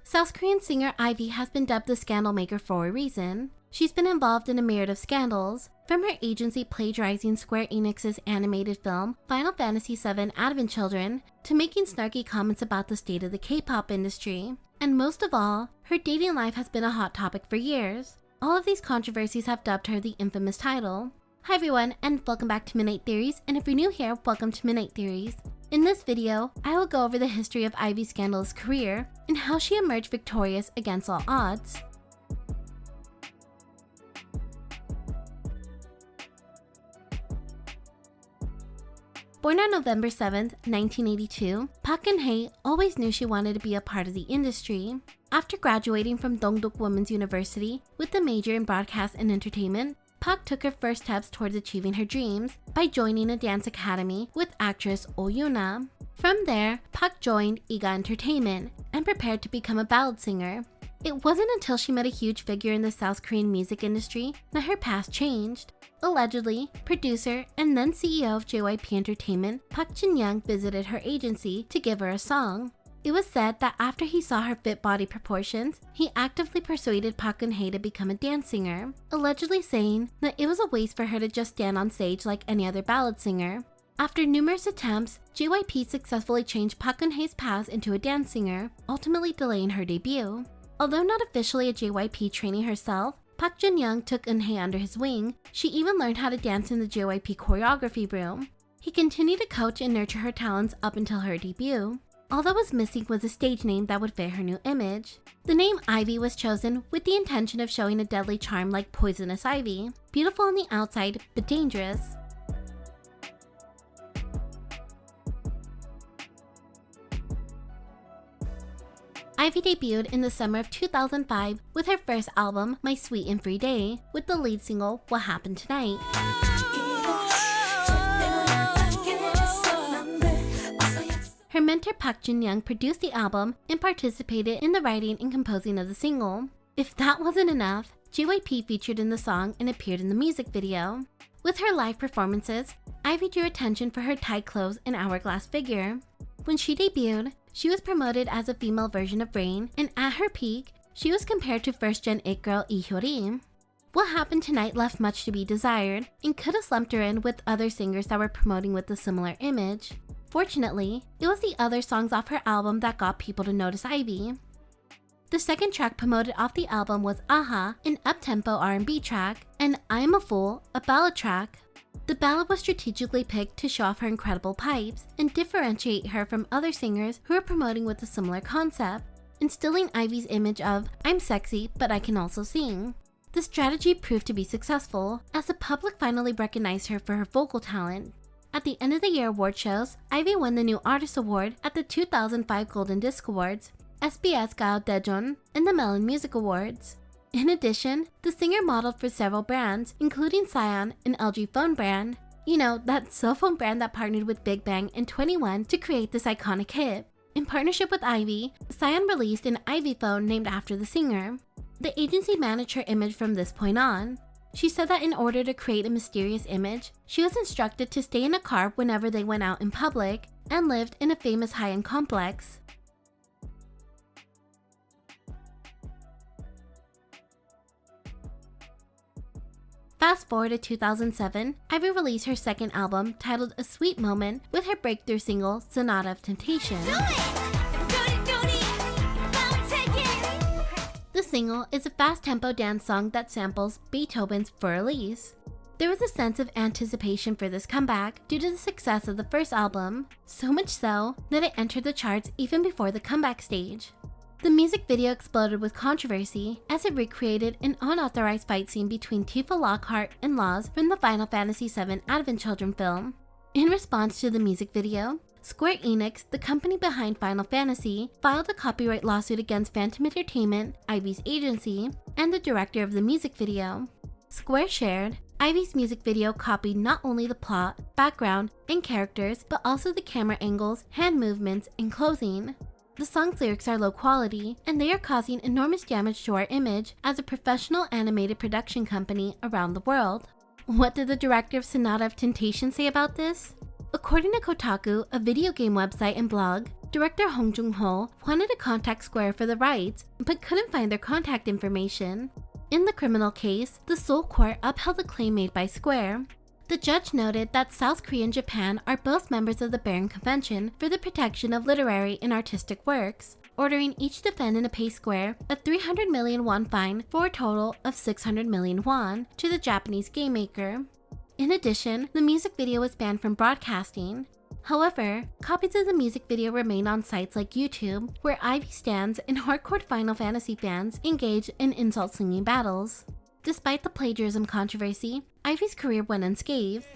South Korean singer Ivy has been dubbed the scandal maker for a reason. She's been involved in a myriad of scandals, from her agency plagiarizing Square Enix's animated film Final Fantasy VII Advent Children to making snarky comments about the state of the K-pop industry. And most of all, her dating life has been a hot topic for years. All of these controversies have dubbed her the infamous title. Hi everyone, and welcome back to Midnight Theories, and if you're new here, welcome to Midnight Theories. In this video, I will go over the history of Ivy's scandalous career and how she emerged victorious against all odds. Born on November 7, 1982, Park Geun-hye always knew she wanted to be a part of the industry. After graduating from Dongduk Women's University with a major in broadcast and entertainment, Park took her first steps towards achieving her dreams by joining a dance academy with actress Oh Yoona. From there, Park joined Iga Entertainment and prepared to become a ballad singer. It wasn't until she met a huge figure in the South Korean music industry that her path changed. Allegedly, producer and then CEO of JYP Entertainment, Park Jin-young visited her agency to give her a song. It was said that after he saw her fit body proportions, he actively persuaded Park Geun-hye to become a dance singer, allegedly saying that it was a waste for her to just stand on stage like any other ballad singer. After numerous attempts, JYP successfully changed Park Geun-hye's path into a dance singer, ultimately delaying her debut. Although not officially a JYP trainee herself, Park Jin-young took Geun-hye under his wing. She even learned how to dance in the JYP choreography room. He continued to coach and nurture her talents up until her debut. All that was missing was a stage name that would fit her new image. The name Ivy was chosen with the intention of showing a deadly charm like poisonous ivy, beautiful on the outside but dangerous. Ivy debuted in the summer of 2005 with her first album, My Sweet and Free Day, with the lead single, What Happened Tonight. Her mentor Park Jin-young produced the album and participated in the writing and composing of the single. If that wasn't enough, JYP featured in the song and appeared in the music video. With her live performances, Ivy drew attention for her tight clothes and hourglass figure. When she debuted, she was promoted as a female version of Rain, and at her peak, she was compared to first-gen it girl Lee Hyori. What Happened Tonight left much to be desired and could have slumped her in with other singers that were promoting with a similar image. Fortunately, it was the other songs off her album that got people to notice Ivy. The second track promoted off the album was Aha, an up-tempo R&B track, and I'm a Fool, a ballad track. The ballad was strategically picked to show off her incredible pipes and differentiate her from other singers who are promoting with a similar concept, instilling Ivy's image of I'm sexy, but I can also sing. The strategy proved to be successful, as the public finally recognized her for her vocal talent. At the end of the year award shows, Ivy won the New Artist Award at the 2005 Golden Disc Awards, SBS Gao Daejeon, and the Melon Music Awards. In addition, the singer modeled for several brands, including Scion, an LG phone brand. You know, that cell phone brand that partnered with Big Bang and 21 to create this iconic hit. In partnership with Ivy, Scion released an Ivy phone named after the singer. The agency managed her image from this point on. She said that in order to create a mysterious image, she was instructed to stay in a car whenever they went out in public and lived in a famous high-end complex. Fast forward to 2007, Ivy released her second album titled A Sweet Moment with her breakthrough single, Sonata of Temptation. The single is a fast-tempo dance song that samples Beethoven's For Elise. There was a sense of anticipation for this comeback due to the success of the first album, so much so that it entered the charts even before the comeback stage. The music video exploded with controversy as it recreated an unauthorized fight scene between Tifa Lockhart and Laws from the Final Fantasy VII Advent Children film. In response to the music video, Square Enix, the company behind Final Fantasy, filed a copyright lawsuit against Phantom Entertainment, Ivy's agency, and the director of the music video. Square shared, Ivy's music video copied not only the plot, background, and characters, but also the camera angles, hand movements, and clothing. The song's lyrics are low quality, and they are causing enormous damage to our image as a professional animated production company around the world. What did the director of Sonata of Temptation say about this? According to Kotaku, a video game website and blog, Director Hong Joong-ho wanted to contact Square for the rights, but couldn't find their contact information. In the criminal case, the Seoul court upheld the claim made by Square. The judge noted that South Korea and Japan are both members of the Berne Convention for the Protection of Literary and Artistic Works, ordering each defendant to pay Square a 300 million won fine for a total of 600 million won to the Japanese game maker. In addition, the music video was banned from broadcasting. However, copies of the music video remain on sites like YouTube, where Ivy stans and hardcore Final Fantasy fans engage in insult-slinging battles. Despite the plagiarism controversy, Ivy's career went unscathed.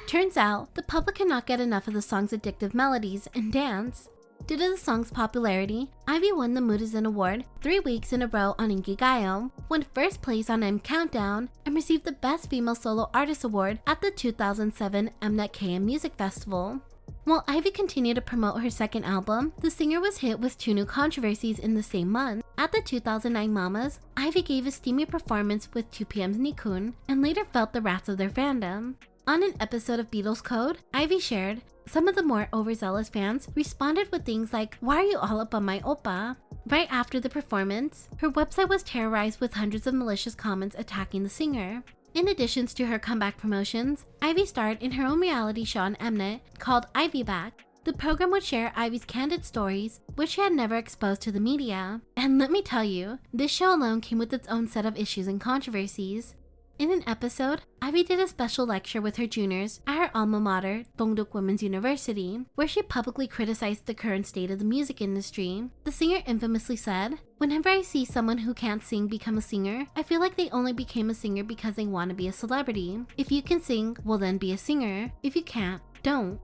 Turns out, the public cannot get enough of the song's addictive melodies and dance. Due to the song's popularity, Ivy won the Mutizen Award 3 weeks in a row on Inkigayo, won first place on M Countdown, and received the Best Female Solo Artist Award at the 2007 Mnet KM Music Festival. While Ivy continued to promote her second album, the singer was hit with 2 new controversies in the same month. At the 2009 Mamas, Ivy gave a steamy performance with 2PM's Nikun and later felt the wrath of their fandom. On an episode of Beatles Code, Ivy shared, "Some of the more overzealous fans responded with things like, 'Why are you all up on my oppa?' Right after the performance, her website was terrorized with hundreds of malicious comments attacking the singer. In addition to her comeback promotions, Ivy starred in her own reality show on Mnet called Ivy Back. The program would share Ivy's candid stories, which she had never exposed to the media. And let me tell you, this show alone came with its own set of issues and controversies. In an episode, Ivy did a special lecture with her juniors at her alma mater, Dongduk Women's University, where she publicly criticized the current state of the music industry. The singer infamously said, "Whenever I see someone who can't sing become a singer, I feel like they only became a singer because they want to be a celebrity. If you can sing, well then be a singer. If you can't, don't."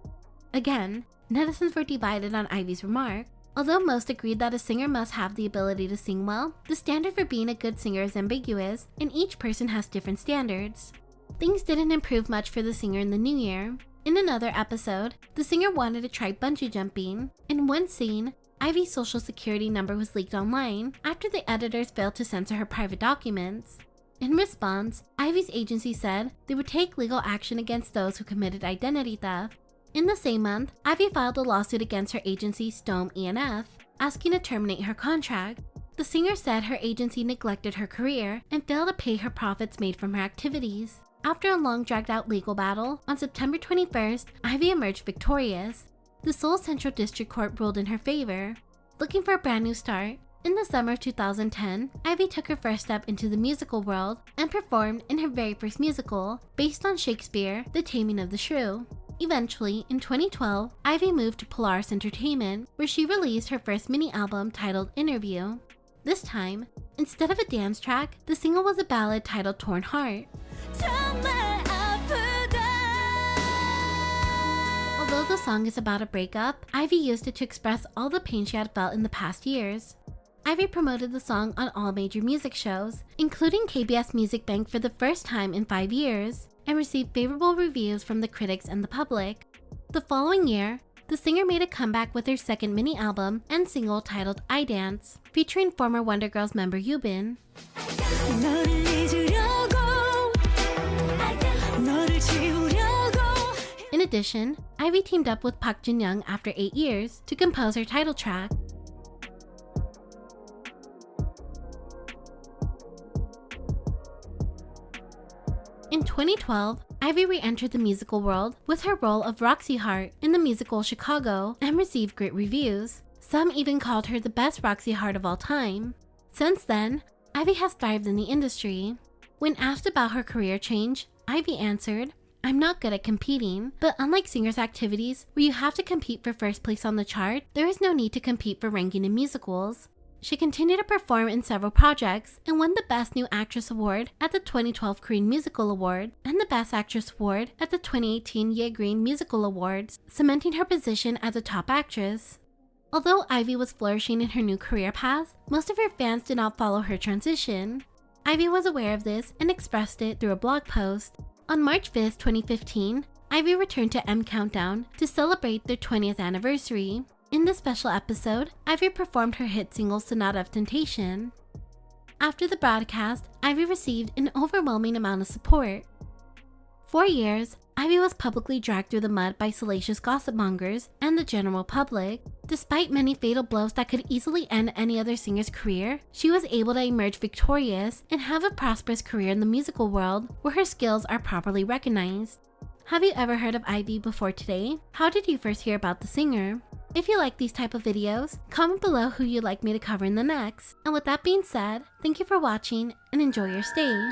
Again, netizens were divided on Ivy's remark. Although most agreed that a singer must have the ability to sing well, the standard for being a good singer is ambiguous, and each person has different standards. Things didn't improve much for the singer in the new year. In another episode, the singer wanted to try bungee jumping. In one scene, Ivy's social security number was leaked online after the editors failed to censor her private documents. In response, Ivy's agency said they would take legal action against those who committed identity theft. In the same month, Ivy filed a lawsuit against her agency Stome ENF, asking to terminate her contract. The singer said her agency neglected her career and failed to pay her profits made from her activities. After a long dragged-out legal battle, on September 21st, Ivy emerged victorious. The Seoul Central District Court ruled in her favor. Looking for a brand new start, in the summer of 2010, Ivy took her first step into the musical world and performed in her very first musical, based on Shakespeare, The Taming of the Shrew. Eventually, in 2012, Ivy moved to Polaris Entertainment, where she released her first mini-album titled Interview. This time, instead of a dance track, the single was a ballad titled Torn Heart. Although the song is about a breakup, Ivy used it to express all the pain she had felt in the past years. Ivy promoted the song on all major music shows, including KBS Music Bank for the first time in 5 years, and received favorable reviews from the critics and the public. The following year, the singer made a comeback with her second mini-album and single titled I Dance, featuring former Wonder Girls member Yubin. In addition, Ivy teamed up with Park Jin-young after 8 years to compose her title track. In 2012, Ivy re-entered the musical world with her role of Roxy Hart in the musical Chicago and received great reviews. Some even called her the best Roxy Hart of all time. Since then, Ivy has thrived in the industry. When asked about her career change, Ivy answered, "I'm not good at competing, but unlike singers' activities where you have to compete for first place on the chart, there is no need to compete for ranking in musicals." She continued to perform in several projects and won the Best New Actress Award at the 2012 Korean Musical Award and the Best Actress Award at the 2018 Ye Green Musical Awards, cementing her position as a top actress. Although Ivy was flourishing in her new career path, most of her fans did not follow her transition. Ivy was aware of this and expressed it through a blog post. On March 5th, 2015, Ivy returned to M Countdown to celebrate their 20th anniversary. In this special episode, Ivy performed her hit single Sonata of Temptation. After the broadcast, Ivy received an overwhelming amount of support. For years, Ivy was publicly dragged through the mud by salacious gossip mongers and the general public. Despite many fatal blows that could easily end any other singer's career, she was able to emerge victorious and have a prosperous career in the musical world where her skills are properly recognized. Have you ever heard of Ivy before today? How did you first hear about the singer? If you like these type of videos, comment below who you'd like me to cover in the next. And with that being said, thank you for watching and enjoy your stay.